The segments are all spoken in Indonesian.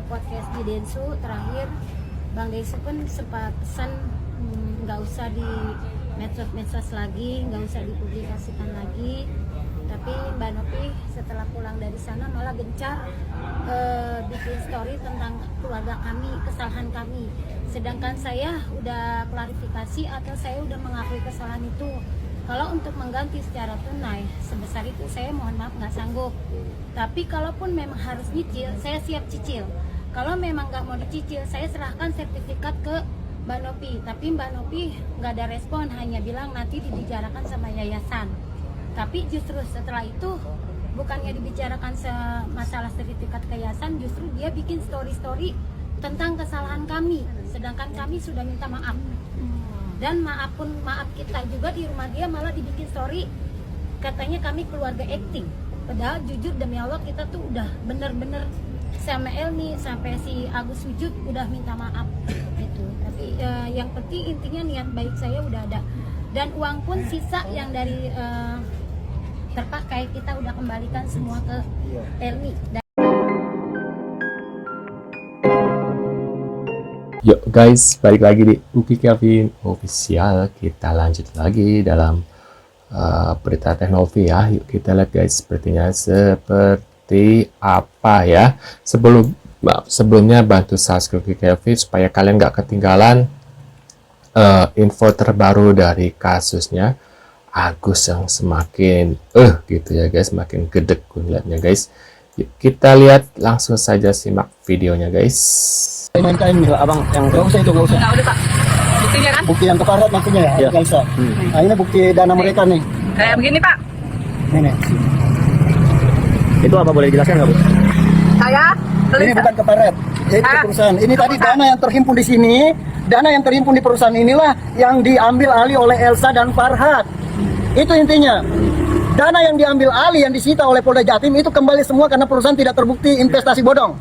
podcast di Densu terakhir, Bang Densu pun sempat pesan nggak usah di medsos lagi, nggak usah dipublikasikan lagi. Tapi Mbak Nopi setelah pulang dari sana malah gencar bikin story tentang keluarga kami, kesalahan kami. Sedangkan saya udah klarifikasi atau saya udah mengakui kesalahan itu. Kalau untuk mengganti secara tunai sebesar itu saya mohon maaf nggak sanggup. Tapi kalaupun memang harus nyicil, saya siap cicil. Kalau memang nggak mau dicicil, saya serahkan sertifikat ke Mbak Nopi. Tapi Mbak Nopi nggak ada respon, hanya bilang nanti dibicarakan sama yayasan. Tapi justru setelah itu bukannya dibicarakan masalah sertifikat ke yayasan, justru dia bikin story-story tentang kesalahan kami. Sedangkan kami sudah minta maaf. Dan maaf kita juga di rumah dia malah dibikin story katanya kami keluarga acting. Padahal jujur demi Allah kita tuh udah bener-bener sama Elmi sampai si Agus wujud udah minta maaf gitu. Tapi yang penting intinya niat baik saya udah ada, dan uang pun sisa yang dari terpakai kita udah kembalikan semua ke Elmi. Yuk guys, balik lagi di Uki Kevin Official. Kita lanjut lagi dalam berita teknologi ya. Yuk kita lihat guys, sepertinya seperti apa ya. Sebelumnya bantu subscribe Uki Kevin supaya kalian gak ketinggalan info terbaru dari kasusnya Agus yang semakin gitu ya guys, makin gedek gue liatnya guys. Yuk kita lihat, langsung saja simak videonya guys. Main-main juga abang yang nggak usah itu nggak usah. Udah pak, buktinya kan? Bukti yang keparat maksudnya ya, Ya. nggak usah. Nah ini bukti dana mereka nih. Kayak begini pak. Ini. Itu apa, boleh dijelaskan nggak Bu? Saya Ini bukan keparat, itu perusahaan. Ini tadi dana yang terhimpun di sini, dana yang terhimpun di perusahaan inilah yang diambil alih oleh Elsa dan Farhad. Itu intinya. Dana yang diambil alih, yang disita oleh Polda Jatim itu kembali semua karena perusahaan tidak terbukti investasi bodong.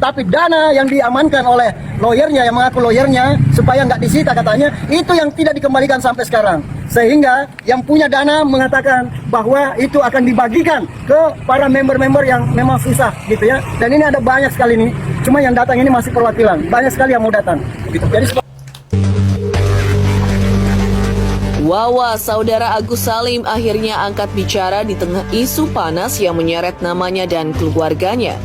Tapi dana yang diamankan oleh lawyernya, yang mengaku lawyernya supaya nggak disita katanya, itu yang tidak dikembalikan sampai sekarang. Sehingga yang punya dana mengatakan bahwa itu akan dibagikan ke para member-member yang memang susah gitu ya. Dan ini ada banyak sekali nih, cuma yang datang ini masih perwakilan, banyak sekali yang mau datang. Jadi Wawa, saudara Agus Salim akhirnya angkat bicara di tengah isu panas yang menyeret namanya dan keluarganya.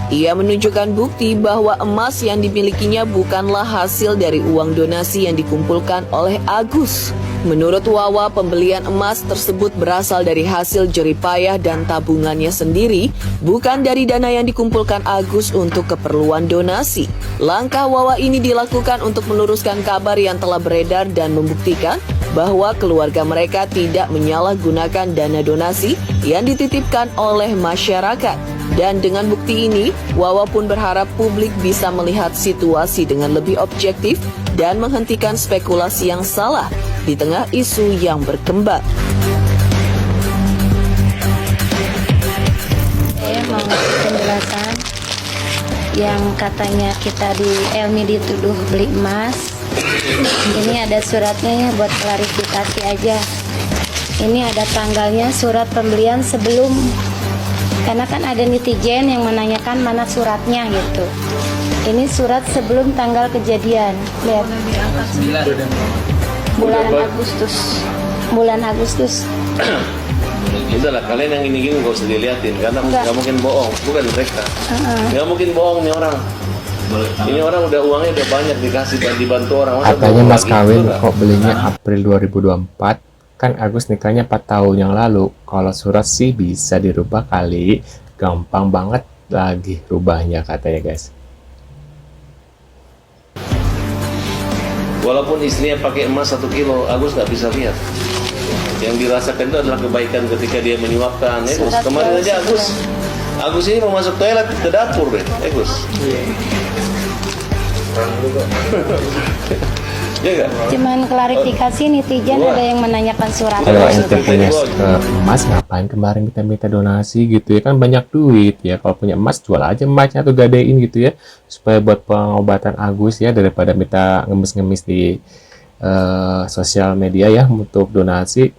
Ia menunjukkan bukti bahwa emas yang dimilikinya bukanlah hasil dari uang donasi yang dikumpulkan oleh Agus. Menurut Wawa, pembelian emas tersebut berasal dari hasil jeripayah dan tabungannya sendiri, bukan dari dana yang dikumpulkan Agus untuk keperluan donasi. Langkah Wawa ini dilakukan untuk meluruskan kabar yang telah beredar dan membuktikan bahwa keluarga mereka tidak menyalahgunakan dana donasi yang dititipkan oleh masyarakat. Dan dengan bukti ini, Wawa pun berharap publik bisa melihat situasi dengan lebih objektif dan menghentikan spekulasi yang salah di tengah isu yang berkembang. Saya mau ngasih penjelasan yang katanya kita di Elmi dituduh beli emas. Ini ada suratnya ya, buat klarifikasi aja. Ini ada tanggalnya surat pembelian sebelum, karena kan ada netizen yang menanyakan mana suratnya gitu. Ini surat sebelum tanggal kejadian. Lihat. Bulan Agustus. Itulah kalian yang gini-gini gak usah diliatin karena nggak mungkin bohong, bukan mereka. Nggak mungkin bohong nih orang. Ini orang udah uangnya udah banyak dikasih dan dibantu orang. Katanya mas kawin kok belinya April 2024. Kan Agus nikahnya 4 tahun yang lalu. Kalau surat sih bisa dirubah kali. Gampang banget lagi rubahnya katanya guys. Walaupun istrinya pakai emas 1 kilo, Agus nggak bisa lihat. Yang dirasakan itu adalah kebaikan ketika dia menyuapkan. Kemarin aja Agus ini mau masuk toilet ke dapur deh, Agus. Ya gak? Cuman klarifikasi netizen ada yang menanyakan surat. Kalau ente punya emas, ngapain kemarin kita minta donasi gitu ya, kan banyak duit ya. Kalau punya emas, jual aja emasnya atau gadein gitu ya, supaya buat pengobatan Agus ya, daripada minta ngemis-ngemis di sosial media ya untuk donasi.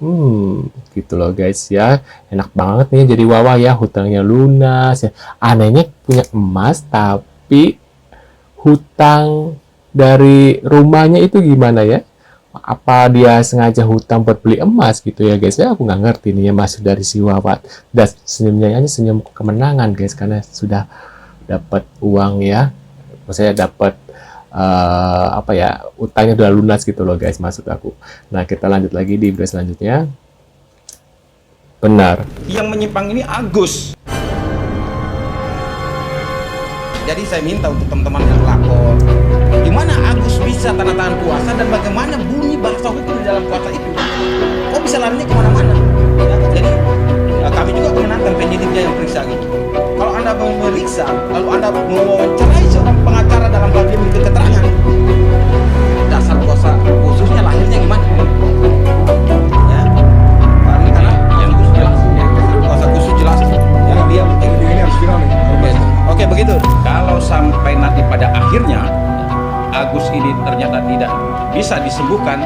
Gitu loh guys ya, enak banget nih jadi Wawa ya, hutangnya lunas ya. Anehnya punya emas Tapi hutang dari rumahnya itu gimana ya? Apa dia sengaja hutang buat beli emas gitu ya guys ya? Aku nggak ngerti nih ya, masuk dari si Wawa. Dan senyumnya ini senyum kemenangan guys, karena sudah dapat uang ya. Maksudnya dapat apa ya, utangnya udah lunas gitu loh guys, maksud aku. Nah, kita lanjut lagi di video selanjutnya. Benar. Yang menyimpang ini Agus. Jadi saya minta untuk teman-teman yang lapor, gimana Agus bisa tanda tangan kuasa dan bagaimana bunyi bahasa hukum di dalam kuasa itu? Kok bisa larinya kemana-mana? Ya, jadi kami juga menantang penyidiknya yang periksa gitu. Kalau Anda mau meriksa, lalu Anda mewawancarai seorang pengacara dalam hal dia memberi keterangan, dasar kuasa khususnya lahirnya gimana? Ya, karena yang khusus jelas, ya, kuasa khusus jelas. Ya, dia ini harus final nih. Oke, begitu. Kalau sampai nanti pada akhirnya Agus ini ternyata tidak bisa disembuhkan,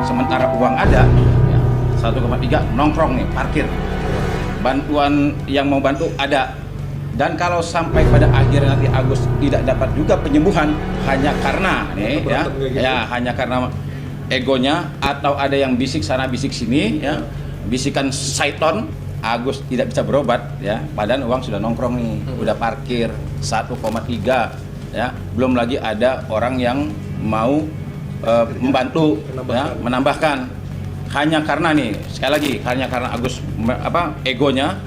sementara uang ada 1,3 nongkrong nih, parkir. Bantuan yang mau bantu ada. Dan kalau sampai pada akhirnya nanti Agus tidak dapat juga penyembuhan hanya karena nih ya, hanya karena egonya atau ada yang bisik sana bisik sini ya, bisikan syaiton, Agus tidak bisa berobat ya, padahal uang sudah nongkrong nih, udah parkir 1,3 ya, belum lagi ada orang yang mau membantu ya, menambahkan. Hanya karena nih, sekali lagi, hanya karena Agus egonya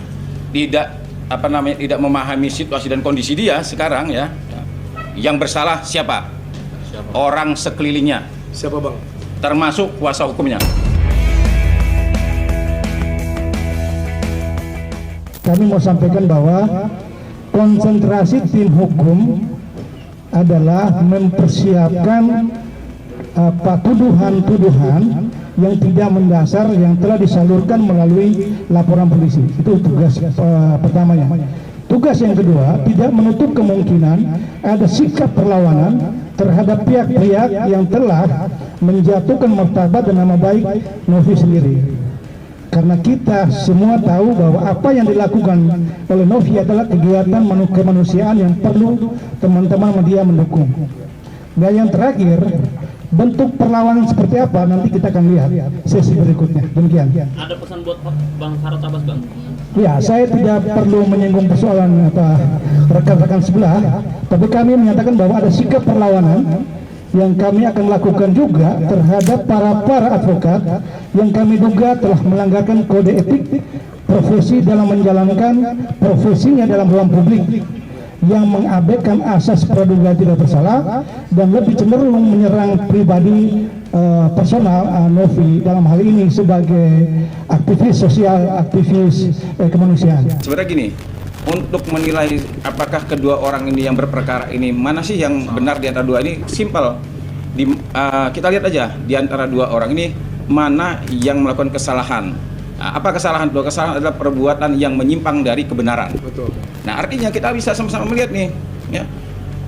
tidak memahami situasi dan kondisi dia sekarang ya. Yang bersalah siapa? Orang sekelilingnya. Siapa bang? Termasuk kuasa hukumnya. Kami mau sampaikan bahwa konsentrasi tim hukum adalah mempersiapkan tuduhan-tuduhan yang tidak mendasar yang telah disalurkan melalui laporan polisi. Itu tugas pertamanya. Tugas yang kedua, tidak menutup kemungkinan ada sikap perlawanan terhadap pihak-pihak yang telah menjatuhkan martabat dan nama baik Novi sendiri. Karena kita semua tahu bahwa apa yang dilakukan oleh Novi adalah kegiatan kemanusiaan yang perlu teman-teman media mendukung. Dan yang terakhir, bentuk perlawanan seperti apa nanti kita akan lihat sesi berikutnya. Demikian. Ada pesan buat Bang Farad Abbas bang? Ya, saya tidak perlu menyinggung persoalan rekan-rekan sebelah, tapi kami menyatakan bahwa ada sikap perlawanan yang kami akan lakukan juga terhadap para advokat yang kami duga telah melanggarkan kode etik profesi dalam menjalankan profesinya dalam ruang publik, yang mengabaikan asas praduga tidak bersalah dan lebih cenderung menyerang pribadi personal Novi dalam hal ini sebagai aktivis sosial, aktivis kemanusiaan. Sebenarnya gini, untuk menilai apakah kedua orang ini yang berperkara ini mana sih yang benar di antara dua ini, simpel. Kita lihat aja di antara dua orang ini mana yang melakukan kesalahan. Apa kesalahan? Kesalahan adalah perbuatan yang menyimpang dari kebenaran. Betul. Nah, artinya kita bisa sama-sama melihat nih, ya,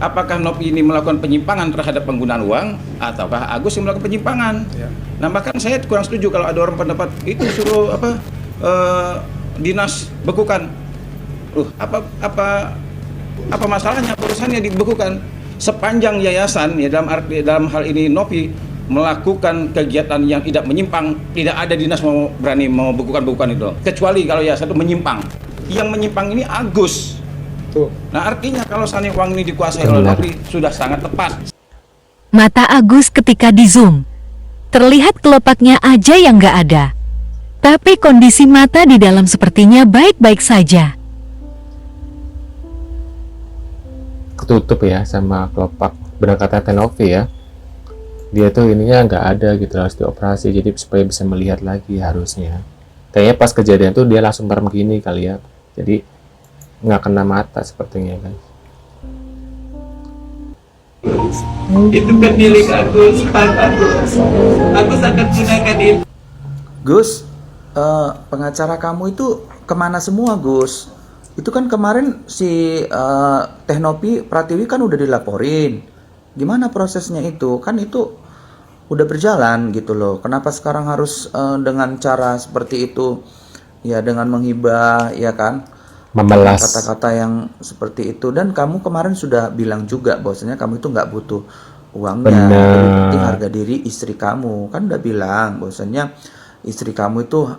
apakah Novi ini melakukan penyimpangan terhadap penggunaan uang, ataukah Agus yang melakukan penyimpangan? Ya. Nah, bahkan saya kurang setuju kalau ada orang pendapat itu suruh dinas bekukan. Apa masalahnya perusahaannya dibekukan? Sepanjang yayasan ya dalam hal ini Novi melakukan kegiatan yang tidak menyimpang, tidak ada dinas berani mau bekukan itu. Kecuali kalau yayasan itu menyimpang. Yang menyimpang ini Agus. Tuh. Nah, artinya kalau seandainya uang ini dikuasai oleh Novi sudah sangat tepat. Mata Agus ketika di zoom, terlihat kelopaknya aja yang nggak ada. Tapi kondisi mata di dalam sepertinya baik-baik saja. Ketutup ya sama kelopak, benar kata Tenovi ya, dia tuh ininya nggak ada gitu, harus dioperasi jadi supaya bisa melihat lagi harusnya. Kayaknya pas kejadian tuh dia langsung merem gini kali ya, jadi nggak kena mata sepertinya kan. Itu kan milik Agus, Agus akan gunakan itu. Gus, pengacara kamu itu kemana semua Gus? Itu kan kemarin si Teh Novi Pratiwi kan udah dilaporin. Gimana prosesnya itu? Kan itu udah berjalan gitu loh. Kenapa sekarang harus dengan cara seperti itu? Ya dengan menghibah ya kan? Memelas. kata-kata yang seperti itu. Dan kamu kemarin sudah bilang juga bahwasanya kamu itu nggak butuh uangnya, Benar. lebih penting harga diri istri kamu. Kan udah bilang bahwasanya istri kamu itu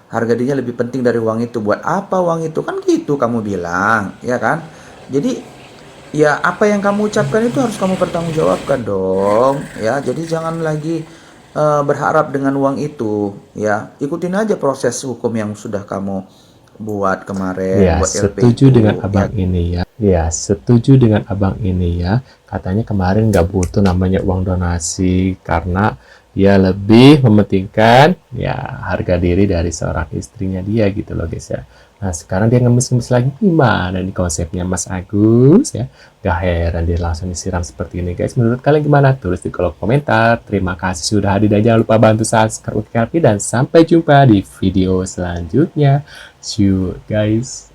harga dirinya lebih penting dari uang itu. Buat apa uang itu? Kan gitu kamu bilang, ya kan? Jadi ya apa yang kamu ucapkan itu harus kamu pertanggungjawabkan dong, ya. Jadi jangan lagi berharap dengan uang itu, ya. Ikutin aja proses hukum yang sudah kamu buat kemarin, Ya, buat LP setuju itu, dengan ya. abang ini ya. Ya, setuju dengan abang ini ya. Katanya kemarin nggak butuh namanya uang donasi karena dia lebih mementingkan ya harga diri dari seorang istrinya dia gitu loh guys ya. Nah sekarang dia ngemis-ngemis lagi, gimana nih konsepnya Mas Agus ya. Gak heran dia langsung disiram seperti ini guys. Menurut kalian gimana? Tulis di kolom komentar. Terima kasih sudah hadir dan jangan lupa bantu subscribe dan sampai jumpa di video selanjutnya. See you guys.